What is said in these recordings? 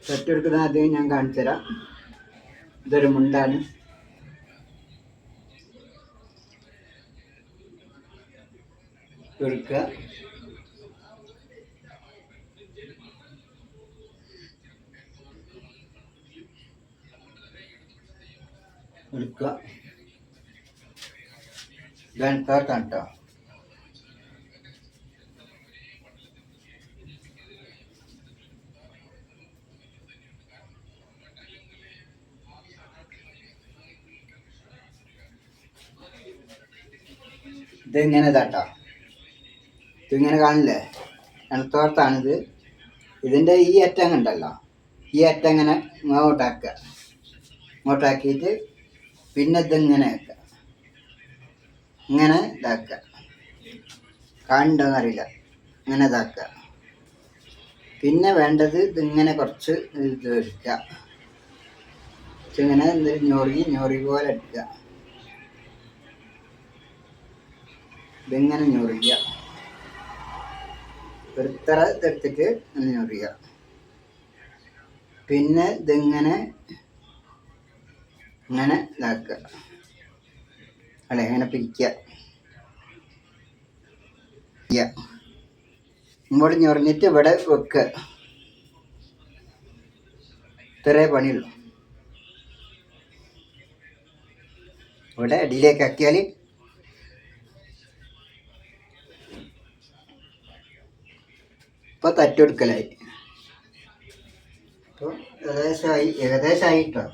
തട്ടിയെടുക്കുന്ന ആദ്യം ഞാൻ കാണിച്ചു തരാം. ഇതൊരു മുണ്ടാണ്. എടുക്കുക, എടുക്കുക. ഇതാണ് തോർത്താണ് കേട്ടോ. ഇതിങ്ങനെ ഇതാട്ടോ, ഇതിങ്ങനെ കാണില്ലേ, എണത്തോർത്താണിത്. ഇതിൻ്റെ ഈ അറ്റം കണ്ടല്ലോ, ഈ അറ്റം ഇങ്ങനെ ഇങ്ങോട്ടാക്കുക. ഇങ്ങോട്ടാക്കിയിട്ട് പിന്നെ ഇതിങ്ങനെ ആക്കുക, ഇങ്ങനെ ഇതാക്കുക. കാണുന്നുണ്ടോയെന്നറിയില്ല, ഇങ്ങനെ ഇതാക്കുക. പിന്നെ വേണ്ടത് ഇതിങ്ങനെ കുറച്ച് ഇത് എടുക്കുക, ഇങ്ങനെ ഞൊറി പോലെ എടുക്കുക. ഇതിങ്ങനെ ഞൊറിക്കുക, ഒരുത്തറ ഇതെടുത്തിട്ട് ഇങ്ങനെ ഞൊറിയുക. പിന്നെ ഇതിങ്ങനെ ഇങ്ങനെ ഇതാക്കുക, അല്ലെ ഇങ്ങനെ പിരിക്കുക. ഇങ്ങോട്ട് ഞൊറിഞ്ഞിട്ട് ഇവിടെ വെക്കുക. ഇത്രേ പണിയുള്ളൂ. ഇവിടെ അടിയിലേക്ക് ആക്കിയാൽ ഇപ്പോൾ തട്ടിയെടുക്കലായി. അപ്പോൾ ഏകദേശമായി കേട്ടോ.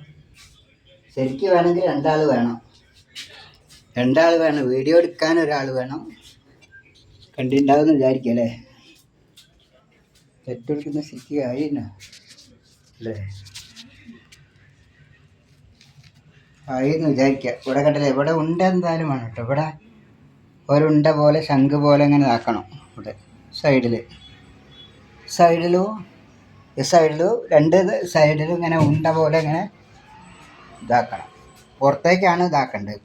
ശരിക്കും വേണമെങ്കിൽ രണ്ടാൾ വേണം. വീഡിയോ എടുക്കാൻ ഒരാൾ വേണം. കണ്ടിട്ടുണ്ടാവുമെന്ന് വിചാരിക്കല്ലേ. തട്ടിയെടുക്കുന്ന ശരിക്കും ആയില്ല അല്ലേ, ആയിന്ന് വിചാരിക്കുക. ഇവിടെ കണ്ടല്ലേ, ഇവിടെ ഉണ്ട എന്തായാലും വേണം കേട്ടോ. ഇവിടെ ഒരുണ്ട പോലെ ശംഖ് പോലെ ഇങ്ങനെ ഇതാക്കണം. ഇവിടെ സൈഡിലും രണ്ട് സൈഡിലും ഇങ്ങനെ ഉണ്ട പോലെ ഇങ്ങനെ ഇതാക്കണം. പുറത്തേക്കാണ് ഇതാക്കേണ്ടത്.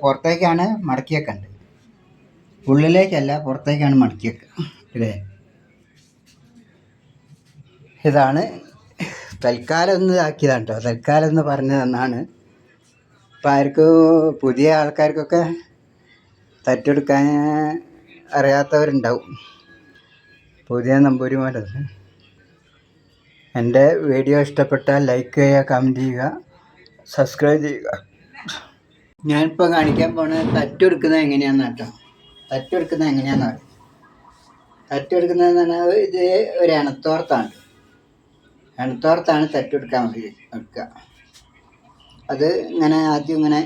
പുറത്തേക്കാണ് മടക്കി വെക്കേണ്ടത്, ഉള്ളിലേക്കല്ല, പുറത്തേക്കാണ് മടക്കി വെക്കുക. ഇല്ലേ, ഇതാണ് തൽക്കാലം ഒന്ന് ഇതാക്കിയതാണ് കേട്ടോ. തൽക്കാലം ഒന്ന് പറഞ്ഞു തന്നാണ്. ഇപ്പം ആർക്കും പുതിയ ആൾക്കാർക്കൊക്കെ തട്ടിയെടുക്കാൻ അറിയാത്തവരുണ്ടാവും, പുതിയ നമ്പൂരിമാരത്. എൻ്റെ വീഡിയോ ഇഷ്ടപ്പെട്ടാൽ ലൈക്ക് ചെയ്യുക, കമൻറ്റ് ചെയ്യുക, സബ്സ്ക്രൈബ് ചെയ്യുക. ഞാനിപ്പോൾ കാണിക്കാൻ പോണത് തട്ടിയെടുക്കുന്നത് എങ്ങനെയാണെന്ന് കേട്ടോ. തട്ടിയെടുക്കുന്നതെന്ന് പറഞ്ഞാൽ ഇത് ഒരു എണത്തോർത്താണ് തട്ടിയെടുക്കാൻ വേണ്ടി എടുക്കുക. അത് ഇങ്ങനെ ആദ്യം ഇങ്ങനെ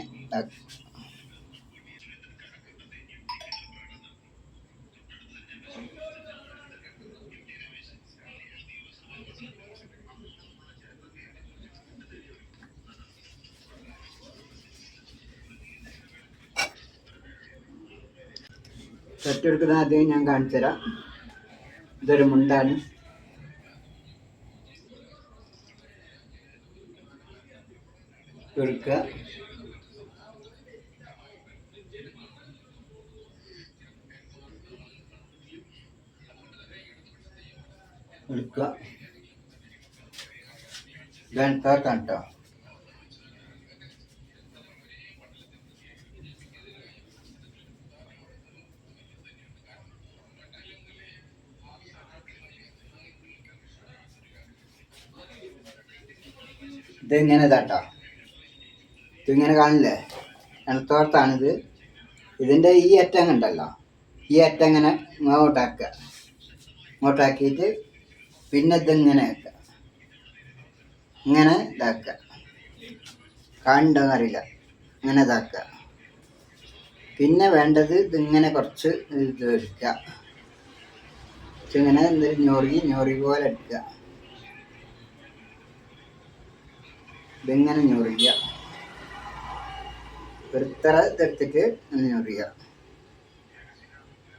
തട്ടിയെടുക്കുന്ന ആദ്യം ഞാൻ കാണിച്ചു തരാം. ഇതൊരു മുണ്ടാണ്. എടുക്കുക, ഇതാണ് തോർത്താണ് കേട്ടോ. ഇതിങ്ങനെ ഇതാട്ടോ, ഇതിങ്ങനെ കാണില്ലേ, എണത്തോർത്താണിത്. ഇതിൻ്റെ ഈ അറ്റം കണ്ടല്ലോ, ഈ അറ്റം ഇങ്ങനെ ഇങ്ങോട്ടാക്കിയിട്ട് പിന്നെ ഇതിങ്ങനെ ആക്കുക, ഇങ്ങനെ ഇതാക്കുക. കാണുന്നുണ്ടോയെന്നറിയില്ല, ഇങ്ങനെ ഇതാക്കുക. പിന്നെ വേണ്ടത് ഇതിങ്ങനെ കുറച്ച് ഇത് എടുക്കുക, ഇങ്ങനെ ഞൊറി പോലെ എടുക്കുക. ഇതിങ്ങനെ ഞൊറിയുക, ഒരുത്തറ ഇതെടുത്തിട്ട് ഇങ്ങനെ ഞൊറിയുക.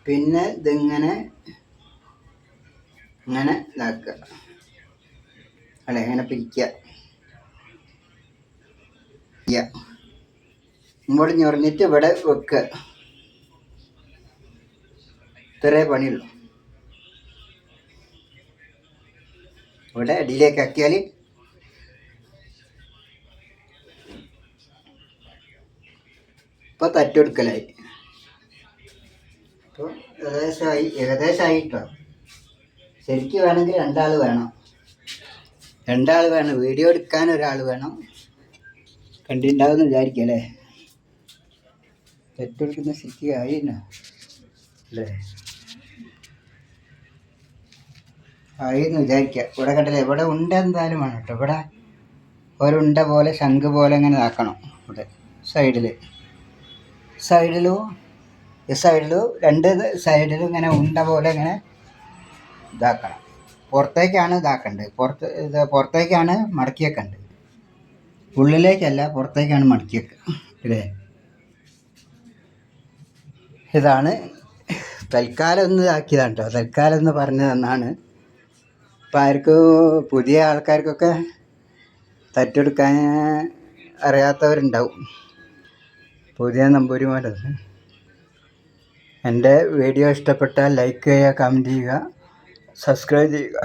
പിന്നെ ഇതിങ്ങനെ ഇങ്ങനെ ഇതാക്കുക, അല്ലെ ഇങ്ങനെ പിരിക്കുക. ഇങ്ങോട്ട് ഞൊറിഞ്ഞിട്ട് ഇവിടെ വെക്കുക. ഇത്രേ പണിയുള്ളൂ. ഇവിടെ അടിയിലേക്ക് ആക്കിയാൽ ഇപ്പോൾ തട്ടെടുക്കലായി. ഇപ്പോൾ ഏകദേശമായി കേട്ടോ. ശരിക്കും വേണമെങ്കിൽ രണ്ടാൾ വേണം, വീഡിയോ എടുക്കാൻ ഒരാൾ വേണം. കണ്ടിട്ടുണ്ടാവും എന്ന് വിചാരിക്കല്ലേ. തട്ടെടുക്കുന്ന ശരിക്കും ആയിന്നാ അല്ലേ, ആയിന്ന് വിചാരിക്കുക. ഇവിടെ കണ്ടില്ലേ, ഇവിടെ ഉണ്ട എന്തായാലും വേണം കേട്ടോ. ഇവിടെ ഒരുണ്ട പോലെ ശംഖ് പോലെ ഇങ്ങനെ ഇതാക്കണം. ഇവിടെ സൈഡിലും രണ്ട് സൈഡിലും ഇങ്ങനെ ഉണ്ട പോലെ ഇങ്ങനെ ഇതാക്കണം. പുറത്തേക്കാണ് ഇതാക്കേണ്ടത്, പുറത്തേക്കാണ് മടക്കി വെക്കേണ്ടത്, ഉള്ളിലേക്കല്ല, പുറത്തേക്കാണ് മടക്കി വെക്കുക അല്ലേ. ഇതാണ് തൽക്കാലം ഒന്ന് ഇതാക്കിയതാണ് കേട്ടോ, തൽക്കാലം ഒന്ന് പറഞ്ഞു തന്നാണ്. ഇപ്പം ആർക്കും പുതിയ ആൾക്കാർക്കൊക്കെ തട്ടെടുക്കാൻ അറിയാത്തവരുണ്ടാവും, പുതിയ നമ്പൂതിരിമാരത്. എൻ്റെ വീഡിയോ ഇഷ്ടപ്പെട്ടാൽ ലൈക്ക് ചെയ്യുക, കമൻറ്റ് ചെയ്യുക, സബ്സ്ക്രൈബ് ചെയ്യുക.